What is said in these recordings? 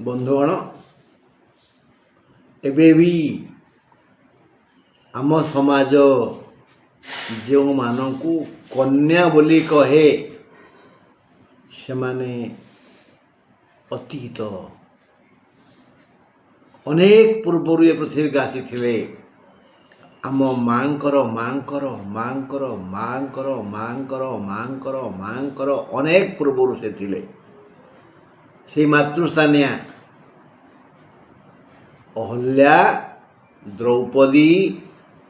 ବନ୍ଧୁଗଣ, ଏବେ ବି ଆମ ସମାଜ ଯେଉଁମାନଙ୍କୁ କନ୍ୟା ବୋଲି କହେ ସେମାନେ ଅତୀତ ଅନେକ ପୂର୍ବରୁ ଏ ପୃଥିବୀକୁ ଆସିଥିଲେ। ଆମ ମାଙ୍କର ମାଙ୍କର ମାଙ୍କର ମାଙ୍କର ମାଙ୍କର ମାଙ୍କର ମାଙ୍କର ଅନେକ ପୂର୍ବରୁ ସେ ଥିଲେ। ସେଇ ମାତୃସ୍ଥାନୀୟା ଅହଲ୍ୟା, ଦ୍ରୌପଦୀ,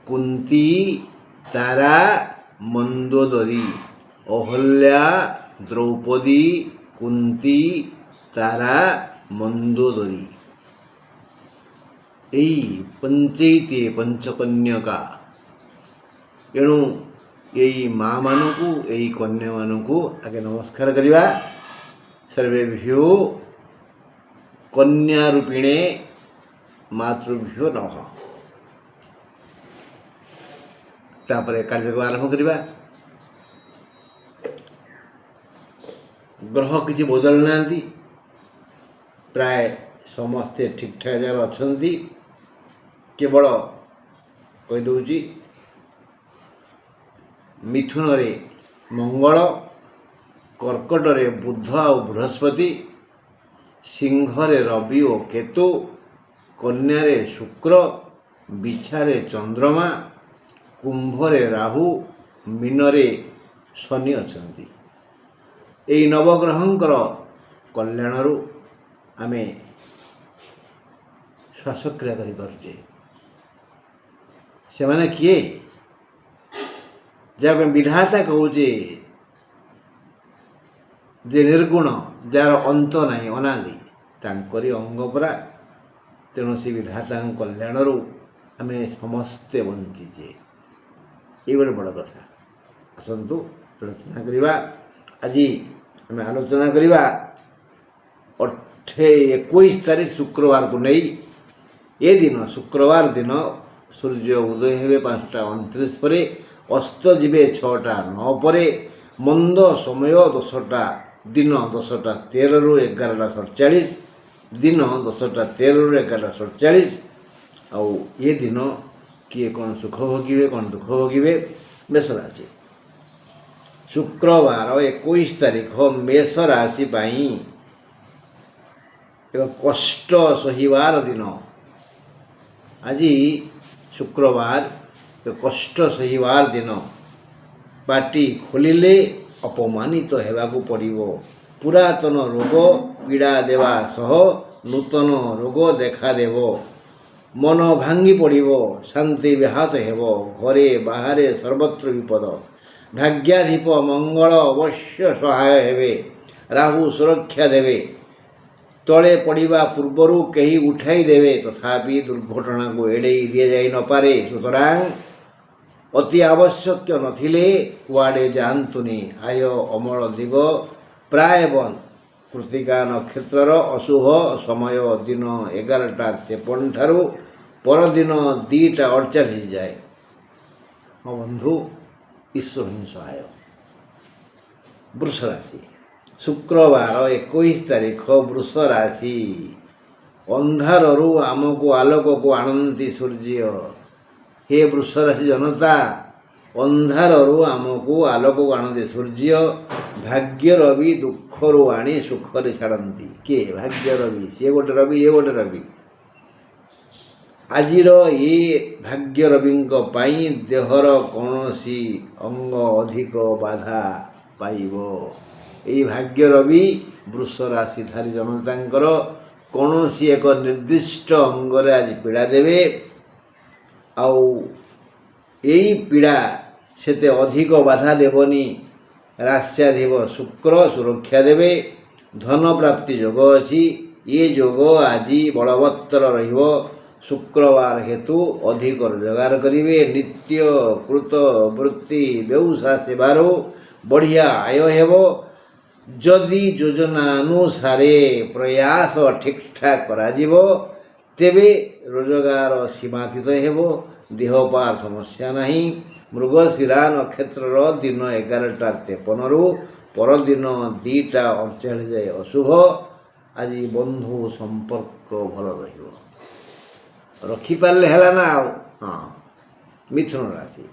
କୁନ୍ତୀ, ତାରା, ମନ୍ଦୋଦରୀ। ଅହଲ୍ୟା, ଦ୍ରୌପଦୀ, କୁନ୍ତୀ, ତାରା, ମନ୍ଦୋଦରୀ। এই ପଞ୍ଚୈତେ ପଞ୍ଚକନ୍ୟକା। ଏଣୁ ଏଇ ମା ମାନଙ୍କୁ, ଏଇ କନ୍ୟାମାନଙ୍କୁ ଆଗେ ନମସ୍କାର କରିବା। ସର୍ବେଭ୍ୟୋ କନ୍ୟା ରୂପିଣେ ମାତୃଭ୍ୟୋ ନମଃ। ତାପରେ କାର୍ଯ୍ୟକ୍ରମ ଆରମ୍ଭ କରିବା। ଗ୍ରହ କିଛି ବଦଳି ନାହାନ୍ତି, ପ୍ରାୟ ସମସ୍ତେ ଠିକ୍ଠାକ୍ ଜାଗାରେ ଅଛନ୍ତି। କେବଳ କହିଦେଉଛି, ମିଥୁନରେ ମଙ୍ଗଳ, କର୍କଟରେ ବୁଧ ଆଉ ବୃହସ୍ପତି, ସିଂହରେ ରବି ଓ କେତୁ, କନ୍ୟାରେ ଶୁକ୍ର, ବିଛାରେ ଚନ୍ଦ୍ରମା, କୁମ୍ଭରେ ରାହୁ, ମୀନରେ ଶନି ଅଛନ୍ତି। ଏହି ନବଗ୍ରହଙ୍କର କଲ୍ୟାଣରୁ ଆମେ ଶ୍ୱାସକ୍ରିୟା କରିପାରୁଛେ। ସେମାନେ କିଏ? ଯାହାକୁ ବିଧାତା କହୁଛେ, ଯେ ନିର୍ଗୁଣ, ଯାହାର ଅନ୍ତ ନାହିଁ, ଅନାଦି, ତାଙ୍କରି ଅଙ୍ଗ ପରା। ତେଣୁ ସେ ବିଧାତାଙ୍କ କଲ୍ୟାଣରୁ ଆମେ ସମସ୍ତେ ବଞ୍ଚିଛେ। ଏଇ ଗୋଟେ ବଡ଼ କଥା। ଆସନ୍ତୁ ଆଲୋଚନା କରିବା। ଆଜି ଆମେ ଆଲୋଚନା କରିବା 21 ତାରିଖ ଶୁକ୍ରବାରକୁ ନେଇ। ଏ ଦିନ ଶୁକ୍ରବାର ଦିନ ସୂର୍ଯ୍ୟ ଉଦୟ ହେବେ 5ଟା 29 ପରେ, ଅସ୍ତ ଯିବେ 6ଟା 9 ପରେ। ମନ୍ଦ ସମୟ 10ଟା, ଦିନ 10ଟା13ରୁ 11ଟା 47, ଦିନ 10ଟା13ରୁ 11ଟା 47। ଆଉ ଏ ଦିନ କିଏ କ'ଣ ସୁଖ ଭୋଗିବେ, କ'ଣ ଦୁଃଖ ଭୋଗିବେ? ମେଷ ରାଶି। ଶୁକ୍ରବାର 21 ତାରିଖ ମେଷ ରାଶି ପାଇଁ ଏକ କଷ୍ଟ ସହିବାର ଦିନ। ଆଜି ଶୁକ୍ରବାର, କଷ୍ଟ ସହିବାର ଦିନ। ପାଟି ଖୋଲିଲେ ଅପମାନିତ ହେବାକୁ ପଡ଼ିବ। ପୁରାତନ ରୋଗ ପୀଡ଼ା ଦେବା ସହ ନୂତନ ରୋଗ ଦେଖାଦେବ। ମନ ଭାଙ୍ଗି ପଡ଼ିବ, ଶାନ୍ତି ବ୍ୟାହତ ହେବ। ଘରେ ବାହାରେ ସର୍ବତ୍ର ବିପଦ। ଭାଗ୍ୟାଧିପ ମଙ୍ଗଳ ଅବଶ୍ୟ ସହାୟ ହେବେ। ରାହୁ ସୁରକ୍ଷା ଦେବେ। ତଳେ ପଡ଼ିବା ପୂର୍ବରୁ କେହି ଉଠାଇ ଦେବେ, ତଥାପି ଦୁର୍ଘଟଣାକୁ ଏଡ଼େଇ ଦିଆଯାଇ ନପାରେ। ସୁତରାଂ ଅତି ଆବଶ୍ୟକ ନଥିଲେ କୁଆଡ଼େ ଯାଆନ୍ତୁନି। ଆୟ ଅମଳ ଦିଗ ପ୍ରାୟ ବନ୍ଦ। କୃତ୍ତିକା ନକ୍ଷତ୍ରର ଅଶୁଭ ସମୟ ଦିନ 11ଟା 53 ଠାରୁ ପରଦିନ 2ଟା 48 ଯାଏ। ହଁ ବନ୍ଧୁ, ଈଶ୍ୱର ହିଁ ସହାୟ। ବୃଷ ରାଶି। ଶୁକ୍ରବାର 21 ତାରିଖ ବୃଷ ରାଶି। ଅନ୍ଧାରରୁ ଆମକୁ ଆଲୋକକୁ ଆଣନ୍ତି ସୂର୍ଯ୍ୟ। ହେ ବୃଷ ରାଶି ଜନତା, ଅନ୍ଧାରରୁ ଆମକୁ ଆଲୋକକୁ ଆଣନ୍ତି ସୂର୍ଯ୍ୟ। ଭାଗ୍ୟ ରବି ଦୁଃଖରୁ ଆଣି ସୁଖରେ ଛାଡ଼ନ୍ତି। କିଏ? ଭାଗ୍ୟ ରବି। ସିଏ ଗୋଟେ ରବି, ଇଏ ଗୋଟେ ରବି। ଆଜିର ଏ ଭାଗ୍ୟ ରବିଙ୍କ ପାଇଁ ଦେହର କୌଣସି ଅଙ୍ଗ ଅଧିକ ବାଧା ପାଇବ। ଏହି ଭାଗ୍ୟ ରବି ବୃଷ ରାଶିଧାରୀ ଜନତାଙ୍କର କୌଣସି ଏକ ନିର୍ଦ୍ଦିଷ୍ଟ ଅଙ୍ଗରେ ଆଜି ପୀଡ଼ା ଦେବେ। ଆଉ ଏଇ ପୀଡ଼ା ସେତେ ଅଧିକ ବାଧା ଦେବନି। ରାଶ୍ୟାଧିପ ଶୁକ୍ର ସୁରକ୍ଷା ଦେବେ। ଧନ ପ୍ରାପ୍ତି ଯୋଗ ଅଛି। ଏ ଯୋଗ ଆଜି ବଳବତ୍ତର ରହିବ। ଶୁକ୍ରବାର ହେତୁ ଅଧିକ ରୋଜଗାର କରିବେ। ନିତ୍ୟ କୃତ ବୃତ୍ତି ବ୍ୟବସାୟ ସେବାରୁ ବଢ଼ିଆ ଆୟ ହେବ। ଯଦି ଯୋଜନାନୁସାରେ ପ୍ରୟାସ ଠିକ୍ଠାକ୍ କରାଯିବ, ତେବେ ରୋଜଗାର ସୀମାତୀତ ହେବ। ଦେହପାର ସମସ୍ୟା ନାହିଁ। ମୃଗଶିରା ନକ୍ଷତ୍ରର ଦିନ 11ଟା 53ରୁ ପରଦିନ 2ଟା 48 ଯାଏ ଅଶୁଭ। ଆଜି ବନ୍ଧୁ ସମ୍ପର୍କ ଭଲ ରହିବ। ରଖିପାରିଲେ ହେଲା ନା ଆଉ। ହଁ, ମିଥୁନ ରାଶି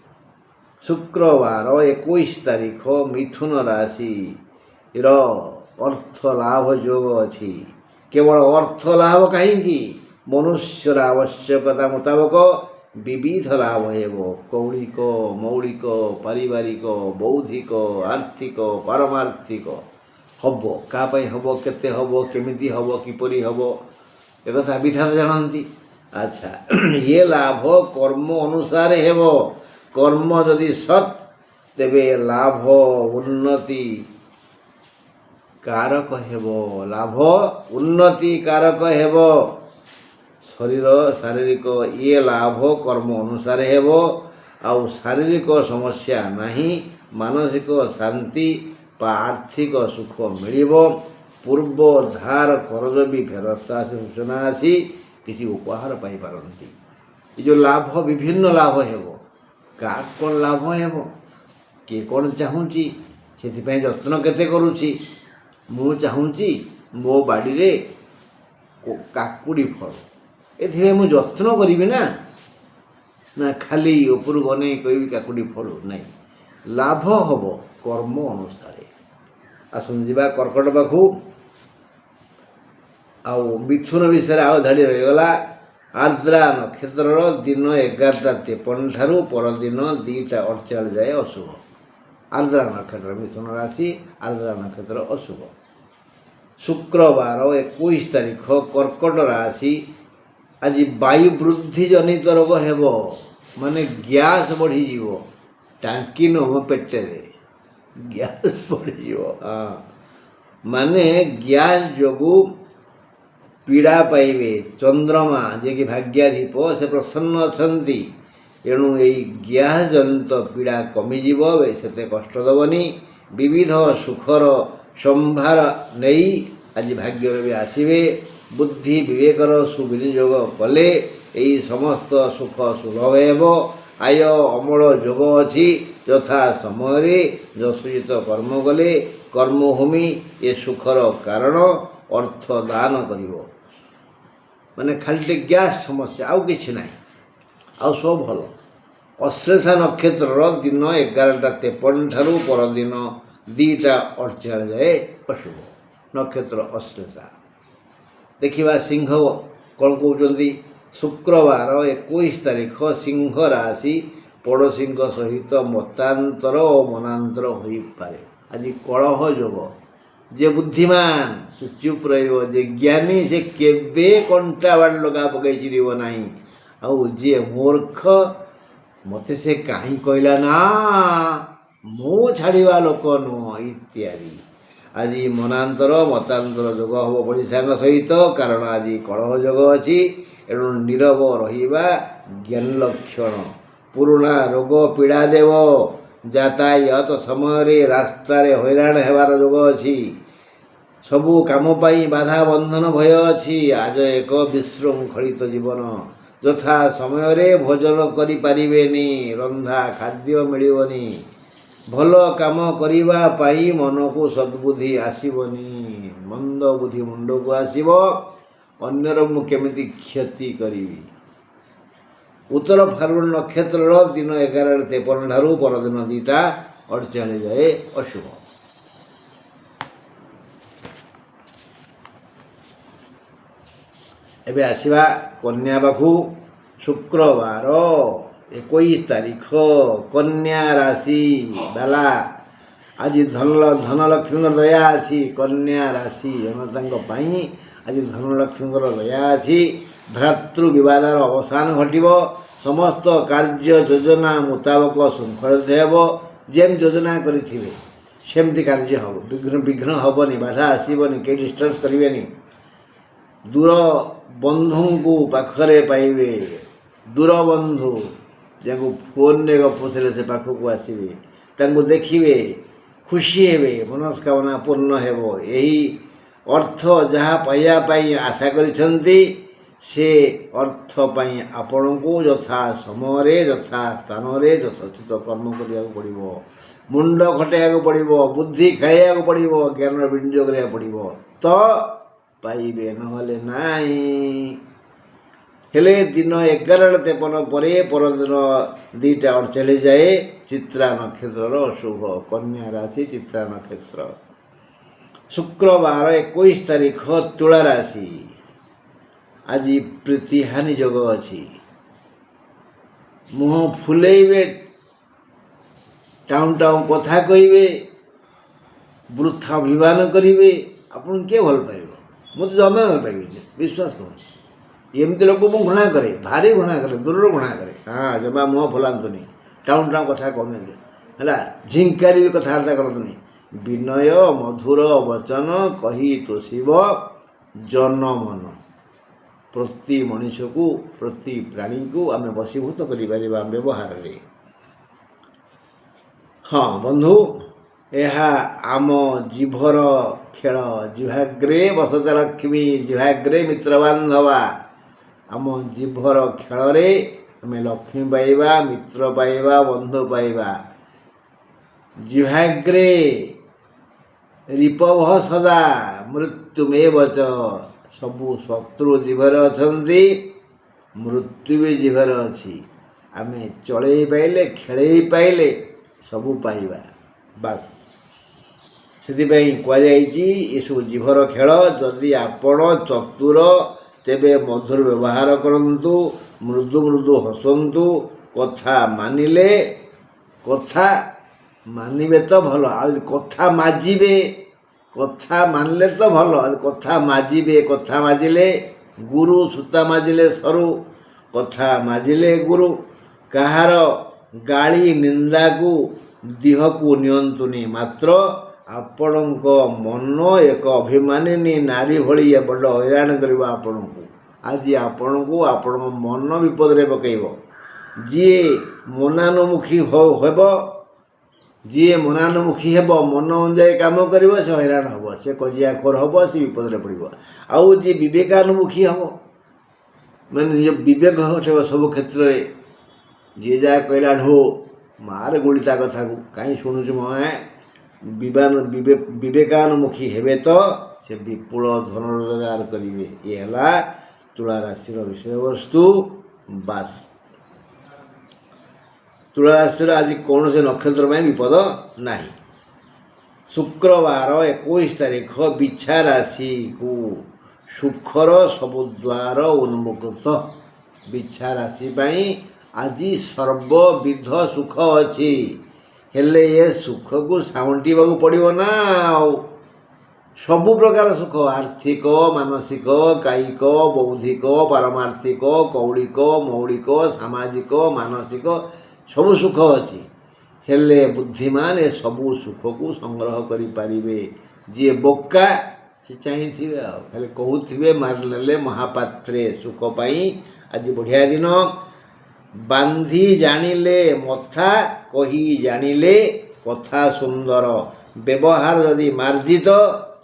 ଶୁକ୍ରବାର 21 ତାରିଖ ମିଥୁନ ରାଶିର ଅର୍ଥ ଲାଭ ଯୋଗ ଅଛି। କେବଳ ଅର୍ଥ ଲାଭ କାହିଁକି, ମନୁଷ୍ୟର ଆବଶ୍ୟକତା ମୁତାବକ ବିବିଧ ଲାଭ ହେବ। କୌଳିକ, ମୌଳିକ, ପାରିବାରିକ, ବୌଦ୍ଧିକ, ଆର୍ଥିକ, ପାରମାର୍ଥିକ ହେବ। କାହା ପାଇଁ ହେବ, କେତେ ହେବ, କେମିତି ହେବ, କିପରି ହେବ, ଏକଥା ବିଧାତା ଜାଣନ୍ତି। ଆଚ୍ଛା, ଇଏ ଲାଭ କର୍ମ ଅନୁସାରେ ହେବ। କର୍ମ ଯଦି ସତ୍, ତେବେ ଲାଭ ଉନ୍ନତି କାରକ ହେବ। ଲାଭ ଉନ୍ନତି କାରକ ହେବ। ଶାରୀରିକ ଇଏ ଲାଭ କର୍ମ ଅନୁସାରେ ହେବ। ଆଉ ଶାରୀରିକ ସମସ୍ୟା ନାହିଁ, ମାନସିକ ଶାନ୍ତି ବା ଆର୍ଥିକ ସୁଖ ମିଳିବ। ପୂର୍ବ ଧାର କରଜ ବି ଫେରସ୍ତ ଆସି ସୂଚନା ଅଛି। କିଛି ଉପହାର ପାଇପାରନ୍ତି। ଏ ଯେଉଁ ଲାଭ, ବିଭିନ୍ନ ଲାଭ ହେବ। କାହାକୁ କ'ଣ ଲାଭ ହେବ, କିଏ କ'ଣ ଚାହୁଁଛି, ସେଥିପାଇଁ ଯତ୍ନ କେତେ କରୁଛି। ମୁଁ ଚାହୁଁଛି ମୋ ବାଡ଼ିରେ କାକୁଡ଼ି ଫଳ, ଏଥିପାଇଁ ମୁଁ ଯତ୍ନ କରିବି ନା ଖାଲି ଉପରୁ ବନେଇ କହିବି କାକୁଡ଼ି ଫଳୁ ନାହିଁ। ଲାଭ ହେବ କର୍ମ ଅନୁସାରେ। ଆସନ୍ତୁ ଯିବା କର୍କଟ ପାଖକୁ। ଆଉ ମିଥୁନ ବିଷୟରେ ଆଉ ଧାଡ଼ି ରହିଗଲା। ଆର୍ଦ୍ରା ନକ୍ଷତ୍ରର ଦିନ 11:53 ଠାରୁ ପରଦିନ 2:48 ଯାଏ ଅଶୁଭ। ଆର୍ଦ୍ରା ନକ୍ଷତ୍ର ମିଥୁନ ରାଶି, ଆର୍ଦ୍ରା ନକ୍ଷତ୍ର ଅଶୁଭ। ଶୁକ୍ରବାର 21 ତାରିଖ କର୍କଟ ରାଶି। ଆଜି ବାୟୁ ବୃଦ୍ଧି ଜନିତ ରୋଗ ହେବ, ମାନେ ଗ୍ୟାସ୍ ବଢ଼ିଯିବ। ଟାଙ୍କି ନୁହଁ, ପେଟରେ ଗ୍ୟାସ୍ ବଢ଼ିଯିବ। ମାନେ ଗ୍ୟାସ୍ ଯୋଗୁଁ ପୀଡ଼ା ପାଇବେ। ଚନ୍ଦ୍ରମା ଯିଏକି ଭାଗ୍ୟାଧିପ, ସେ ପ୍ରସନ୍ନ ଅଛନ୍ତି। ଏଣୁ ଏଇ ଗ୍ୟାସ୍ ଜନିତ ପୀଡ଼ା କମିଯିବ, ସେତେ କଷ୍ଟ ଦେବନି। ବିବିଧ ସୁଖର ସମ୍ଭାର ନେଇ ଆଜି ଭାଗ୍ୟରେ ବି ଆସିବେ। ବୁଦ୍ଧି ବିବେକର ସୁବିନିଯୋଗ କଲେ ଏହି ସମସ୍ତ ସୁଖ ସୁଲଭ ହେବ। ଆୟ ଅମଳ ଯୋଗ ଅଛି। ଯଥା ସମୟରେ ଯଥୋଚିତ କର୍ମ କଲେ କର୍ମଭୂମି ଏ ସୁଖର କାରଣ। ଅର୍ଥ ଦାନ କରିବ, ମାନେ ଖାଲି ଟିକେ ଗ୍ୟାସ୍ ସମସ୍ୟା, ଆଉ କିଛି ନାହିଁ, ଆଉ ସବୁ ଭଲ। ଅଶ୍ଳେଷା ନକ୍ଷତ୍ରର ଦିନ 11:53 ଠାରୁ ପରଦିନ 2:48 ଯାଏ ଅଶୁଭ। ନକ୍ଷତ୍ର ଅଶ୍ଳେଷା। ଦେଖିବା ସିଂହ କ'ଣ କହୁଛନ୍ତି। ଶୁକ୍ରବାର 21 ତାରିଖ ସିଂହ ରାଶି। ପଡ଼ୋଶୀଙ୍କ ସହିତ ମତାନ୍ତର ଓ ମନାନ୍ତର ହୋଇପାରେ। ଆଜି କଳହ ଯୋଗ। ଯେ ବୁଦ୍ଧିମାନ ସେ ଚୁପ୍ ରହିବ, ଯେ ଜ୍ଞାନୀ ସେ କେବେ କଣ୍ଟା ବାଡ଼ ଲଗା ପକାଇ ଚିରିବ ନାହିଁ। ଆଉ ଯିଏ ମୂର୍ଖ, ମୋତେ ସେ କାହିଁ କହିଲା ନା, ମୁଁ ଛାଡ଼ିବା ଲୋକ ନୁହଁ ଇତ୍ୟାଦି। ଆଜି ମନାନ୍ତର ମତାନ୍ତର ଯୋଗ ହେବ ପଡ଼ିଶାଙ୍କ ସହିତ, କାରଣ ଆଜି କଳହ ଯୋଗ ଅଛି। ଏଣୁ ନୀରବ ରହିବା ଜ୍ଞାନ ଲକ୍ଷଣ। ପୁରୁଣା ରୋଗ ପୀଡ଼ା ଦେବ। ଯାତାୟାତ ସମୟରେ ରାସ୍ତାରେ ହଇରାଣ ହେବାର ଯୋଗ ଅଛି। ସବୁ କାମ ପାଇଁ ବାଧା ବନ୍ଧନ ଭୟ ଅଛି। ଆଜ ଏକ ବିଶୃଙ୍ଖଳିତ ଜୀବନ। ଯଥା ସମୟରେ ଭୋଜନ କରିପାରିବେନି, ରନ୍ଧା ଖାଦ୍ୟ ମିଳିବନି। ଭଲ କାମ କରିବା ପାଇଁ ମନକୁ ସଦ୍ବୁଦ୍ଧି ଆସିବନି, ମନ୍ଦ ବୁଦ୍ଧି ମୁଣ୍ଡକୁ ଆସିବ। ଅନ୍ୟର ମୁଁ କେମିତି କ୍ଷତି କରିବି। ଉତ୍ତର ଫାଲ୍ଗୁନ ନକ୍ଷତ୍ରର ଦିନ 11:53 ଠାରୁ ପରଦିନ 2:48 ଯାଏ ଅଶୁଭ। ଏବେ ଆସିବା କନ୍ୟା ପାଖକୁ। ଶୁକ୍ରବାର 21 ତାରିଖ କନ୍ୟା ରାଶି ବାଲା। ଆଜି ଧନଲକ୍ଷ୍ମୀଙ୍କର ଦୟା ଅଛି। କନ୍ୟା ରାଶି ଜନତାଙ୍କ ପାଇଁ ଆଜି ଧନଲକ୍ଷ୍ମୀଙ୍କର ଦୟା ଅଛି। ଭ୍ରାତୃ ବିବାଦର ଅବସାନ ଘଟିବ। ସମସ୍ତ କାର୍ଯ୍ୟ ଯୋଜନା ମୁତାବକ ଶୃଙ୍ଖଳିତ ହେବ। ଯେମିତି ଯୋଜନା କରିଥିବେ ସେମିତି କାର୍ଯ୍ୟ ହେବ। ବିଘ୍ନ ହେବନି, ବାଧା ଆସିବନି, କେହି ଡିଷ୍ଟର୍ବ କରିବେନି। ଦୂର ବନ୍ଧୁଙ୍କୁ ପାଖରେ ପାଇବେ। ଦୂର ବନ୍ଧୁ ଯାହାକୁ ଫୋନ୍ରେ ଗପୁଥିଲେ ସେ ପାଖକୁ ଆସିବେ, ତାଙ୍କୁ ଦେଖିବେ, ଖୁସି ହେବେ, ମନସ୍କାମନା ପୂର୍ଣ୍ଣ ହେବ। ଏହି ଅର୍ଥ ଯାହା ପାଇବା ପାଇଁ ଆଶା କରିଛନ୍ତି, ସେ ଅର୍ଥ ପାଇଁ ଆପଣଙ୍କୁ ଯଥା ସମୟରେ, ଯଥା ସ୍ଥାନରେ ଯଥୋଚିତ କର୍ମ କରିବାକୁ ପଡ଼ିବ। ମୁଣ୍ଡ ଖଟାଇବାକୁ ପଡ଼ିବ, ବୁଦ୍ଧି ଖେଳାଇବାକୁ ପଡ଼ିବ, ଜ୍ଞାନର ବିନିଯୋଗ କରିବାକୁ ପଡ଼ିବ। ତ ପାଇବେ, ନହେଲେ ନାହିଁ। ହେଲେ ଦିନ 11:53 ପରେ ପରଦିନ 2:48 ଯାଏ ଚିତ୍ରା ନକ୍ଷତ୍ରର ଅଶୁଭ। କନ୍ୟା ରାଶି ଚିତ୍ରା ନକ୍ଷତ୍ର। ଶୁକ୍ରବାର 21 ତାରିଖ ତୁଳା ରାଶି। ଆଜି ପ୍ରୀତିହାନି ଯୋଗ ଅଛି। ମୁହଁ ଫୁଲେଇବେ, ଟାଉଁ ଟାଉଁ କଥା କହିବେ, ବୃଥା ଅଭିମାନ କରିବେ। ଆପଣଙ୍କୁ କିଏ ଭଲ ପାଇବ? ମୁଁ ତ ଜମା ଭଲ ପାଇବିନି, ବିଶ୍ୱାସ କରନ୍ତୁ। ଏମିତି ଲୋକ ମୁଁ ଘୃଣା କରେ, ଭାରି ଘୃଣା କରେ, ଦୂରରୁ ଘୃଣା କରେ। ଜମା ମୁହଁ ଫୁଲାନ୍ତୁନି, ଟାଉଁ ଟାଉଁ କଥା କମେଇଲେ ହେଲା, ଝିଙ୍କାରି ବି କଥାବାର୍ତ୍ତା କରନ୍ତୁନି। ବିନୟ ମଧୁର ବଚନ କହି ତୋଷିବ ଜନମନ। ପ୍ରତି ମଣିଷକୁ, ପ୍ରତି ପ୍ରାଣୀକୁ ଆମେ ବଶୀଭୂତ କରିପାରିବା ବ୍ୟବହାରରେ। ହଁ ବନ୍ଧୁ, ଏହା ଆମ ଜିଭର ଖେଳ। ଜିହ୍ୱାଗ୍ରେ ବସତେ ଲକ୍ଷ୍ମୀ, ଜିହ୍ୱାଗ୍ରେ ମିତ୍ରବାନ୍ଧବା। ଆମ ଜିଭର ଖେଳରେ ଆମେ ଲକ୍ଷ୍ମୀ ପାଇବା, ମିତ୍ର ପାଇବା, ବନ୍ଧୁ ପାଇବା। ଜିହ୍ୱାଗ୍ରେ ରିପଭ ସଦା ମୃତ୍ୟୁମେବ ଚ। ସବୁ ଶତ୍ରୁ ଜିଭରେ ଅଛନ୍ତି, ମୃତ୍ୟୁ ବି ଜିଭରେ ଅଛି। ଆମେ ଚଳେଇ ପାଇଲେ, ଖେଳେଇ ପାଇଲେ ସବୁ ପାଇବା। ବାସ୍, ସେଥିପାଇଁ କୁହାଯାଇଛି ଏସବୁ ଜିଭର ଖେଳ। ଯଦି ଆପଣ ଚତୁର, ତେବେ ମଧୁର ବ୍ୟବହାର କରନ୍ତୁ, ମୃଦୁ ମୃଦୁ ହସନ୍ତୁ। କଥା ମାନିବେ ତ ଭଲ। ଆଉ ଯଦି କଥା ମାଜିବେ, କଥା ମାନିଲେ ତ ଭଲ। କଥା ମାଜିବେ, କଥା ମାଜିଲେ ଗୁରୁ, ସୂତା ମାଜିଲେ ସରୁ, କଥା ମାଜିଲେ ଗୁରୁ। କାହାର ଗାଳି ନିନ୍ଦାକୁ ଦିହକୁ ନିଅନ୍ତୁନି। ମାତ୍ର ଆପଣଙ୍କ ମନ ଏକ ଅଭିମାନିନୀ ନାରୀ ଭଳି ବଡ଼ ହଇରାଣ କରିବ ଆପଣଙ୍କୁ। ଆଜି ଆପଣଙ୍କୁ ଆପଣଙ୍କ ମନ ବିପଦରେ ପକାଇବ। ଯିଏ ମନାନୁମୁଖୀ ହେବ, ମନ ଅନୁଯାୟୀ କାମ କରିବ, ସେ ହଇରାଣ ହେବ, ସେ କଜିଆଖୋର ହେବ, ସେ ବିପଦରେ ପଡ଼ିବ। ଆଉ ଯିଏ ବିବେକାନୁମୁଖୀ ହେବ, ମାନେ ନିଜ ବିବେକ ହଟେଇବ ସବୁ କ୍ଷେତ୍ରରେ, ଯିଏ ଯାହା କହିଲା ଢୋ ମାରେ ଗୁଳି ତା କଥାକୁ, କାହିଁ ଶୁଣୁଛୁ ବିବେକାନୁମୁଖୀ ହେବେ ତ ସେ ବିପୁଳ ଧନ ରୋଜଗାର କରିବେ। ଇଏ ହେଲା ତୁଳା ରାଶିର ବିଷୟବସ୍ତୁ। ବାସ୍, ତୁଳା ରାଶିର ଆଜି କୌଣସି ନକ୍ଷତ୍ର ପାଇଁ ବିପଦ ନାହିଁ। ଶୁକ୍ରବାର 21 ତାରିଖ ବିଛା ରାଶିକୁ ସୁଖର ସବୁ ଦ୍ୱାର ଉନ୍ମୁକ୍ତ। ବିଛା ରାଶି ପାଇଁ ଆଜି ସର୍ବବିଧ ସୁଖ ଅଛି। ହେଲେ ଏ ସୁଖକୁ ସାଉଁଟିବାକୁ ପଡ଼ିବ ନା। ଆଉ ସବୁ ପ୍ରକାର ସୁଖ, ଆର୍ଥିକ, ମାନସିକ, କାୟିକ, ବୌଦ୍ଧିକ, ପାରମାର୍ଥିକ, କୌଳିକ, ମୌଳିକ, ସାମାଜିକ, ମାନସିକ ସବୁ ସୁଖ ଅଛି। ହେଲେ ବୁଦ୍ଧିମାନ ଏ ସବୁ ସୁଖକୁ ସଂଗ୍ରହ କରିପାରିବେ। ଯିଏ ବୋକା ସେ ଚାହିଁଥିବେ, ଆଉ ଖାଲି କହୁଥିବେ ମାରିଲେ ମହାପାତ୍ରେ। ସୁଖ ପାଇଁ ଆଜି ବଢ଼ିଆ ଦିନ। ବାନ୍ଧି ଜାଣିଲେ ମଥା, କହି ଜାଣିଲେ କଥା ସୁନ୍ଦର। ବ୍ୟବହାର ଯଦି ମାର୍ଜିତ,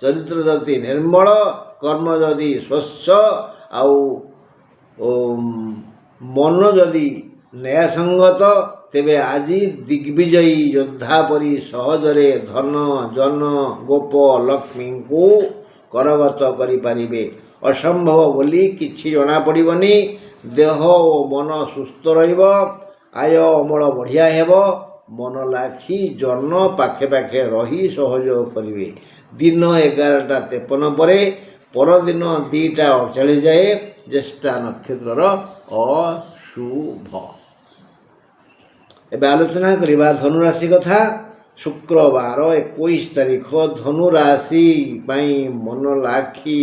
ଚରିତ୍ର ଯଦି ନିର୍ମଳ, କର୍ମ ଯଦି ସ୍ୱଚ୍ଛ, ଆଉ ମନ ଯଦି ନ୍ୟାୟସଙ୍ଗତ, ତେବେ ଆଜି ଦିଗ୍ବିଜୟୀ ଯୋଦ୍ଧା ପରି ସହଜରେ ଧନ, ଜନ, ଗୋପ, ଲକ୍ଷ୍ମୀଙ୍କୁ କରଗତ କରିପାରିବେ। ଅସମ୍ଭବ ବୋଲି କିଛି ଜଣାପଡ଼ିବନି। ଦେହ ଓ ମନ ସୁସ୍ଥ ରହିବ। ଆୟ ଅମଳ ବଢ଼ିଆ ହେବ। ମନ ଲାଖି ଜନ ପାଖେ ପାଖେ ରହି ସହଯୋଗ କରିବେ। ଦିନ 11:53 ପରେ ପରଦିନ 2:48 ଯାଏ ଜ୍ୟେଷ୍ଠା ନକ୍ଷତ୍ରର ଅଶୁଭ। ଏବେ ଆଲୋଚନା କରିବା ଧନୁରାଶି କଥା। ଶୁକ୍ରବାର 21 ତାରିଖ ଧନୁରାଶି ପାଇଁ ମନ ଲାଖି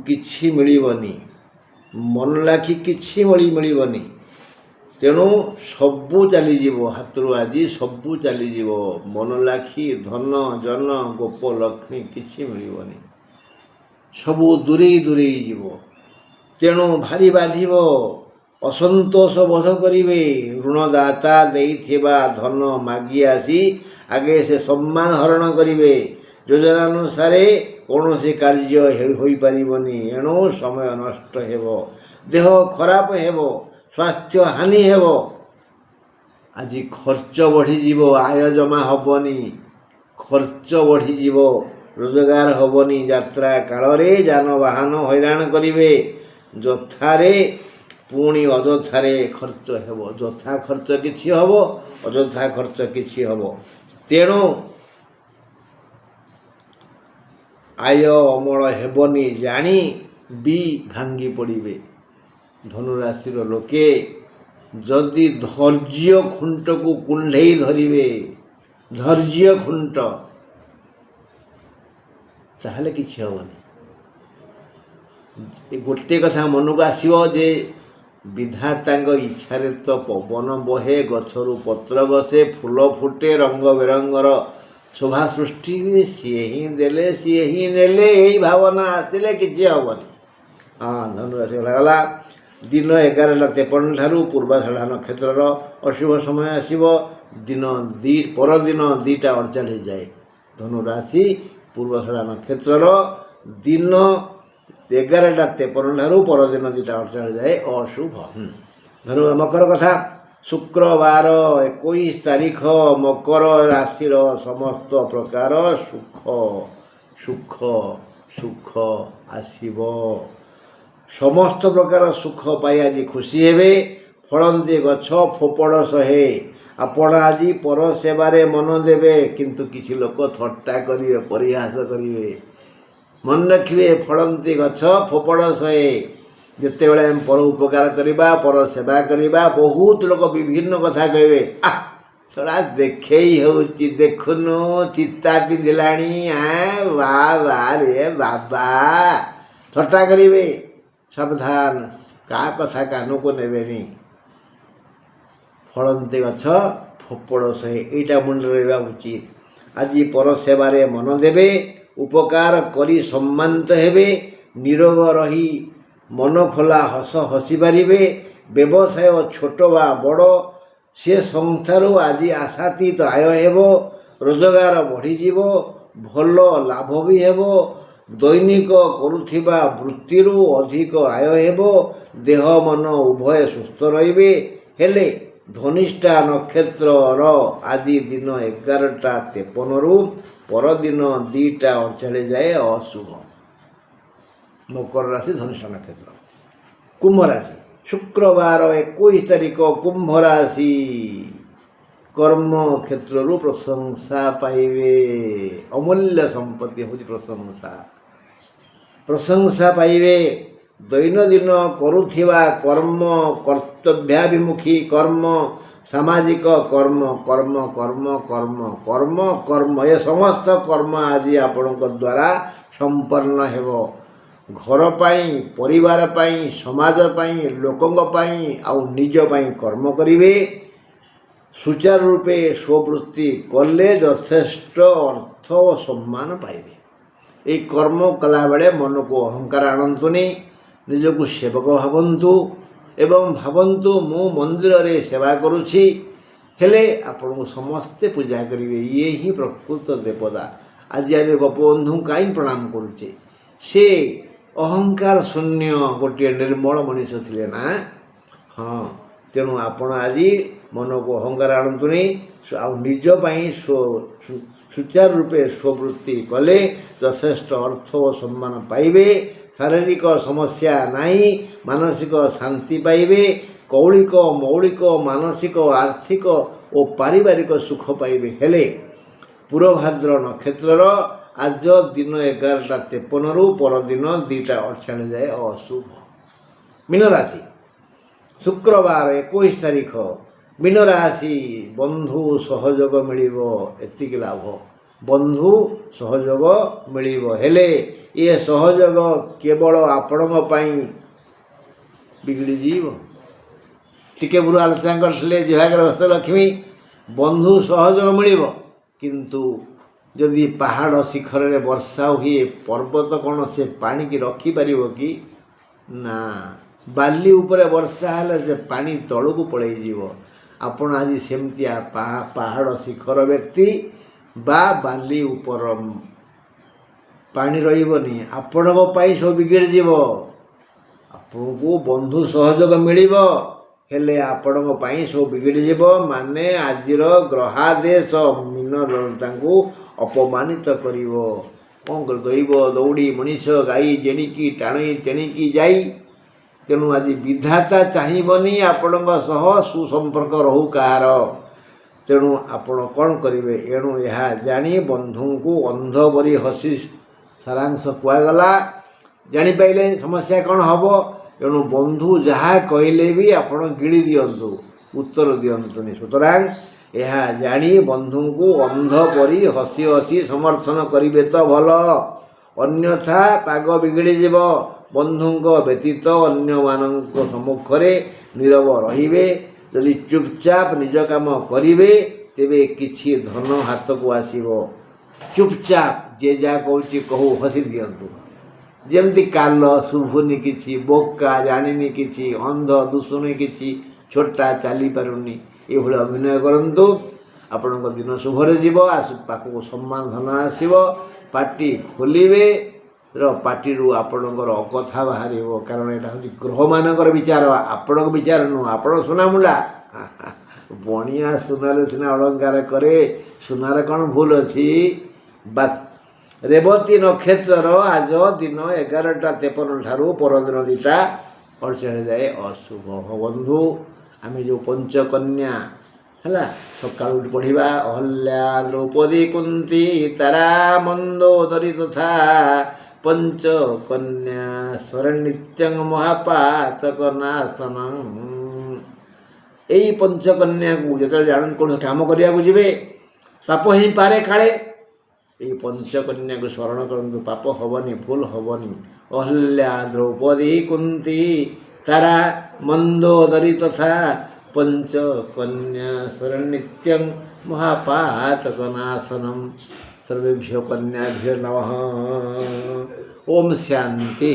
କିଛି ମିଳିବନି। ମନ ଲାଖି କିଛି ମିଳିବନି। ତେଣୁ ସବୁ ଚାଲିଯିବ ହାତରୁ। ଆଜି ସବୁ ଚାଲିଯିବ। ମନ ଲାଖି ଧନ, ଜନ, ଗୋପ, ଲକ୍ଷ୍ମୀ କିଛି ମିଳିବନି। ସବୁ ଦୂରେଇ ଯିବ। ତେଣୁ ଭାରି ବାଧିବ। ଅସନ୍ତୋଷ ବୋଧ କରିବେ। ଋଣଦାତା ଦେଇଥିବା ଧନ ମାଗି ଆସି ଆଗେ ସେ ସମ୍ମାନ ହରଣ କରିବେ। ଯୋଜନାନୁସାରେ କୌଣସି କାର୍ଯ୍ୟ ହୋଇପାରିବନି। ଏଣୁ ସମୟ ନଷ୍ଟ ହେବ, ଦେହ ଖରାପ ହେବ, ସ୍ୱାସ୍ଥ୍ୟ ହାନି ହେବ। ଆଜି ଖର୍ଚ୍ଚ ବଢ଼ିଯିବ, ଆୟ ଜମା ହେବନି, ଖର୍ଚ୍ଚ ବଢ଼ିଯିବ। ରୋଜଗାର ହେବନି। ଯାତ୍ରା କାଳରେ ଯାନବାହନ ହଇରାଣ କରିବେ। ଯଥାରେ ପୁଣି ଅଯଥାରେ ଖର୍ଚ୍ଚ ହେବ। ଯଥା ଖର୍ଚ୍ଚ କିଛି ହେବ, ଅଯଥା ଖର୍ଚ୍ଚ କିଛି ହେବ। ତେଣୁ ଆୟ ଅମଳ ହେବନି ଜାଣି ବି ଭାଙ୍ଗି ପଡ଼ିବେ। ଧନୁରାଶିର ଲୋକେ ଯଦି ଧୈର୍ଯ୍ୟ ଖୁଣ୍ଟକୁ କୁଣ୍ଢେଇ ଧରିବେ, ଧୈର୍ଯ୍ୟ ଖୁଣ୍ଟ, ତାହେଲେ କିଛି ହେବନି। ଗୋଟିଏ କଥା ମନକୁ ଆସିବ ଯେ ବିଧାତାଙ୍କ ଇଚ୍ଛାରେ ତ ପବନ ବହେ, ଗଛରୁ ପତ୍ର ବସେ, ଫୁଲ ଫୁଟେ, ରଙ୍ଗ ବେରଙ୍ଗର ଶୋଭା ସୃଷ୍ଟି ହୁଏ। ସିଏ ହିଁ ଦେଲେ, ସିଏ ହିଁ ନେଲେ, ଏଇ ଭାବନା ଆସିଲେ କିଛି ହେବନି। ଧନୁରାଶି ଗଲା। ଦିନ 11:53 ଠାରୁ ପୂର୍ବାଷାଢ଼ା ନକ୍ଷତ୍ରର ଅଶୁଭ ସମୟ ଆସିବ। ପରଦିନ 2:48 ଯାଏ। ଧନୁରାଶି ପୂର୍ବାଷାଢ଼ା ନକ୍ଷତ୍ରର ଦିନ 11:53 ଠାରୁ ପରଦିନ 2:48 ଯାଏ ଅଶୁଭ। ମକର କଥା। ଶୁକ୍ରବାର 21 ତାରିଖ ମକର ରାଶିର ସମସ୍ତ ପ୍ରକାର ସୁଖ ଆସିବ। ସମସ୍ତ ପ୍ରକାର ସୁଖ ପାଇ ଆଜି ଖୁସି ହେବେ। ଫଳନ୍ତି ଗଛ ଫୋପଡ଼ ସହେ। ଆପଣ ଆଜି ପର ସେବାରେ ମନ ଦେବେ, କିନ୍ତୁ କିଛି ଲୋକ ଥଟ୍ଟା କରିବେ, ପରିହାସ କରିବେ। ମନେ ରଖିବେ, ଫଳନ୍ତି ଗଛ ଫୋପଡ଼ ସହେ। ଯେତେବେଳେ ଆମେ ପର ଉପକାର କରିବା, ପର ସେବା କରିବା, ବହୁତ ଲୋକ ବିଭିନ୍ନ କଥା କହିବେ। ଛଡ଼ା ଦେଖେଇ ହେଉଛି, ଦେଖୁନୁ ଚିତା ପିନ୍ଧିଲାଣି, ରେ ବାବା, ଥଟ୍ଟା କରିବେ। ସାବଧାନ, କାହା କଥା କାନକୁ ନେବେନି। ଫଳନ୍ତି ଗଛ ଫୋପଡ଼ ସହେ, ଏଇଟା ମୁଣ୍ଡରେ ରହିବା ଉଚିତ। ଆଜି ପର ସେବାରେ ମନ ଦେବେ, ଉପକାର କରି ସମ୍ମାନିତ ହେବେ। ନିରୋଗ ରହି ମନ ଖୋଲା ହସ ହସି ପାରିବେ। ବ୍ୟବସାୟ ଛୋଟ ବା ବଡ଼, ସେ ସଂସ୍ଥାରୁ ଆଜି ଆଶାତୀତ ଆୟ ହେବ। ରୋଜଗାର ବଢ଼ିଯିବ, ଭଲ ଲାଭ ବି ହେବ। ଦୈନିକ କରୁଥିବା ବୃତ୍ତିରୁ ଅଧିକ ଆୟ ହେବ। ଦେହ ମନ ଉଭୟ ସୁସ୍ଥ ରହିବେ। ହେଲେ ଧନିଷ୍ଠା ନକ୍ଷତ୍ରର ଆଜି ଦିନ 11:53ରୁ ପରଦିନ 2:48 ଯାଏ ଅଶୁଭ। ମକର ରାଶି ଧନିଷ୍ଠା ନକ୍ଷତ୍ର। କୁମ୍ଭ ରାଶି। ଶୁକ୍ରବାର 21 ତାରିଖ କୁମ୍ଭ ରାଶି। କର୍ମ କ୍ଷେତ୍ରରୁ ପ୍ରଶଂସା ପାଇବେ। ଅମୂଲ୍ୟ ସମ୍ପତ୍ତି ହେଉଛି ପ୍ରଶଂସା ପାଇବେ। ଦୈନନ୍ଦିନ କରୁଥିବା କର୍ମ, କର୍ତ୍ତବ୍ୟାଭିମୁଖୀ କର୍ମ, ସାମାଜିକ କର୍ମ, ଏ ସମସ୍ତ କର୍ମ ଆଜି ଆପଣଙ୍କ ଦ୍ୱାରା ସମ୍ପନ୍ନ ହେବ। ଘର ପାଇଁ, ପରିବାର ପାଇଁ, ସମାଜ ପାଇଁ, ଲୋକଙ୍କ ପାଇଁ ଆଉ ନିଜ ପାଇଁ କର୍ମ କରିବେ। ସୁଚାରୁ ରୂପେ ସ୍ୱବୃତ୍ତି କଲେ ଯଥେଷ୍ଟ ଅର୍ଥ ଓ ସମ୍ମାନ ପାଇବେ। ଏହି କର୍ମ କଲାବେଳେ ମନକୁ ଅହଙ୍କାର ଆଣନ୍ତୁନି। ନିଜକୁ ସେବକ ଭାବନ୍ତୁ ଏବଂ ଭାବନ୍ତୁ, ମୁଁ ମନ୍ଦିରରେ ସେବା କରୁଛି, ହେଲେ ଆପଣଙ୍କୁ ସମସ୍ତେ ପୂଜା କରିବେ। ଇଏ ହିଁ ପ୍ରକୃତ ଦେବତା। ଆଜି ଆମେ ଗୋପବନ୍ଧୁଙ୍କୁ କାହିଁ ପ୍ରଣାମ କରୁଛେ? ସେ ଅହଙ୍କାର ଶୂନ୍ୟ ଗୋଟିଏ ନିର୍ମଳ ମଣିଷ ଥିଲେ ନା। ତେଣୁ ଆପଣ ଆଜି ମନକୁ ଅହଙ୍କାର ଆଣନ୍ତୁନି। ଆଉ ନିଜ ପାଇଁ ସୁଚାରୁ ରୂପେ ସ୍ୱବୃତ୍ତି କଲେ ଯଥେଷ୍ଟ ଅର୍ଥ ଓ ସମ୍ମାନ ପାଇବେ। ଶାରୀରିକ ସମସ୍ୟା ନାହିଁ, ମାନସିକ ଶାନ୍ତି ପାଇବେ। କୌଳିକ, ମୌଳିକ, ମାନସିକ, ଆର୍ଥିକ ଓ ପାରିବାରିକ ସୁଖ ପାଇବେ। ହେଲେ ପୂର୍ବଭାଦ୍ର ନକ୍ଷତ୍ରର ଆଜ ଦିନ 11:53ରୁ ପରଦିନ 2:48 ଯାଏ ଅଶୁଭ। ମୀନ ରାଶି। ଶୁକ୍ରବାର 21 ତାରିଖ। ମୀନ ରାଶି। ବନ୍ଧୁ ସହଯୋଗ ମିଳିବ, ଏତିକି ଲାଭ। ବନ୍ଧୁ ସହଯୋଗ ମିଳିବ, ହେଲେ ଏ ସହଯୋଗ କେବଳ ଆପଣଙ୍କ ପାଇଁ ବିଗିଡ଼ିଯିବ। ଟିକେ ବୁରୁ ଆଲୋଚନା କରିଥିଲେ ବିଭାଗର ଲକ୍ଷ୍ମୀ। ବନ୍ଧୁ ସହଯୋଗ ମିଳିବ, କିନ୍ତୁ ଯଦି ପାହାଡ଼ ଶିଖରରେ ବର୍ଷା ହୁଏ, ପର୍ବତ କ'ଣ ସେ ପାଣିକି ରଖିପାରିବ କି? ନା। ବାଲି ଉପରେ ବର୍ଷା ହେଲେ ସେ ପାଣି ତଳକୁ ପଳାଇଯିବ। ଆପଣ ଆଜି ସେମିତିଆ ପାହାଡ଼ ଶିଖର ବ୍ୟକ୍ତି ବା ବାଲି ଉପର ପାଣି ରହିବନି, ଆପଣଙ୍କ ପାଇଁ ସବୁ ବିଗିଡ଼ିଯିବ। ଆପଣଙ୍କୁ ବନ୍ଧୁ ସହଯୋଗ ମିଳିବ, ହେଲେ ଆପଣଙ୍କ ପାଇଁ ସବୁ ବିଗିଡ଼ିଯିବ। ମାନେ ଆଜିର ଗ୍ରହାଦେଶ ମୀନ ତାଙ୍କୁ ଅପମାନିତ କରିବ। କ'ଣ କରି ଦୈବ ଦୌଡ଼ି ମଣିଷ ଗାଈ ଜେଣିକି ଟାଣି ତେଣିକି ଯାଇ। ତେଣୁ ଆଜି ବିଧାତା ଚାହିଁବନି ଆପଣଙ୍କ ସହ ସୁସମ୍ପର୍କ ରହୁ କାହାର। ତେଣୁ ଆପଣ କ'ଣ କରିବେ? ଏଣୁ ଏହା ଜାଣି ବନ୍ଧୁଙ୍କୁ ଅନ୍ଧ କରି ହସି ସାରାଂଶ କୁହାଗଲା। ଜାଣିପାରିଲେ ସମସ୍ୟା କ'ଣ ହେବ? ଏଣୁ ବନ୍ଧୁ ଯାହା କହିଲେ ବି ଆପଣ ଗିଳି ଦିଅନ୍ତୁ, ଉତ୍ତର ଦିଅନ୍ତୁନି। ସୁତରାଂ ଏହା ଜାଣି ବନ୍ଧୁଙ୍କୁ ଅନ୍ଧ ପରି ହସି ହସି ସମର୍ଥନ କରିବେ ତ ଭଲ, ଅନ୍ୟଥା ପାଗ ବିଗିଡ଼ିଯିବ। ବନ୍ଧୁଙ୍କ ବ୍ୟତୀତ ଅନ୍ୟମାନଙ୍କ ସମ୍ମୁଖରେ ନୀରବ ରହିବେ। ଯଦି ଚୁପଚାପ ନିଜ କାମ କରିବେ ତେବେ କିଛି ଧନ ହାତକୁ ଆସିବ। ଚୁପଚାପ ଯିଏ ଯାହା କହୁଛି କହୁ, ହସି ଦିଅନ୍ତୁ। ଯେମିତି କାଲ, ଶୁଭୁନି କିଛି, ବୋକା, ଜାଣିନି କିଛି, ଅନ୍ଧ, ଦୁଶୁନି କିଛି, ଛୋଟା, ଚାଲିପାରୁନି, ଏଇଭଳି ଅଭିନୟ କରନ୍ତୁ। ଆପଣଙ୍କ ଦିନ ଶୁଭରେ ଯିବ। ପାଖକୁ ସମ୍ମାନ ଧନ ଆସିବ। ପାଟି ଖୋଲିବେ ପାଟିରୁ ଆପଣଙ୍କର ଅକଥା ବାହାରିବ। କାରଣ ଏଇଟା ହେଉଛି ଗ୍ରହମାନଙ୍କର ବିଚାର, ଆପଣଙ୍କ ବିଚାର ନୁହଁ। ଆପଣ ସୁନାମୁଣ୍ଡା, ବଣିଆ ସୁନାରେ ସିନା ଅଳଙ୍କାର କରେ, ସୁନାର କ'ଣ ଭୁଲ ଅଛି? ବାସ୍। ରେବତୀ ନକ୍ଷତ୍ରର ଆଜ ଦିନ 11:53 ଠାରୁ ପରଦିନ 2:48 ଯାଏ ଅଶୁଭ। ବନ୍ଧୁ, ଆମେ ଯେଉଁ ପଞ୍ଚକନ୍ୟା ହେଲା ସକାଳୁ ପଢ଼ିବା, ଅହଲ୍ୟା, ଦ୍ରୌପଦୀ, କୁନ୍ତୀ, ତାରା, ମନ୍ଦୋଦରୀ ତଥା ପଞ୍ଚକନ୍ୟା ସ୍ୱରନିତ୍ୟଂ ମହାପାତକ ନାଶନଂ। ଏଇ ପଞ୍ଚକନ୍ୟାକୁ ଯେତେବେଳେ ଜାଣନ୍ତୁ କୌଣସି କାମ କରିବାକୁ ଯିବେ, ପାପ ହେଇପାରେ କାଳେ, ଏଇ ପଞ୍ଚକନ୍ୟାକୁ ସ୍ମରଣ କରନ୍ତୁ, ପାପ ହେବନି, ଭୁଲ ହେବନି। ଅହଲ୍ୟା, ଦ୍ରୌପଦୀ, କୁନ୍ତୀ, ତାରା, ମନ୍ଦୋଦରୀ ତଥା ପଞ୍ଚକନ୍ୟା ସ୍ୱରନିତ୍ୟଂ ମହାପାତକ ନାଶନଂ। सर्वेभ्यो कन्याभ्यो नमः। ओम शांति।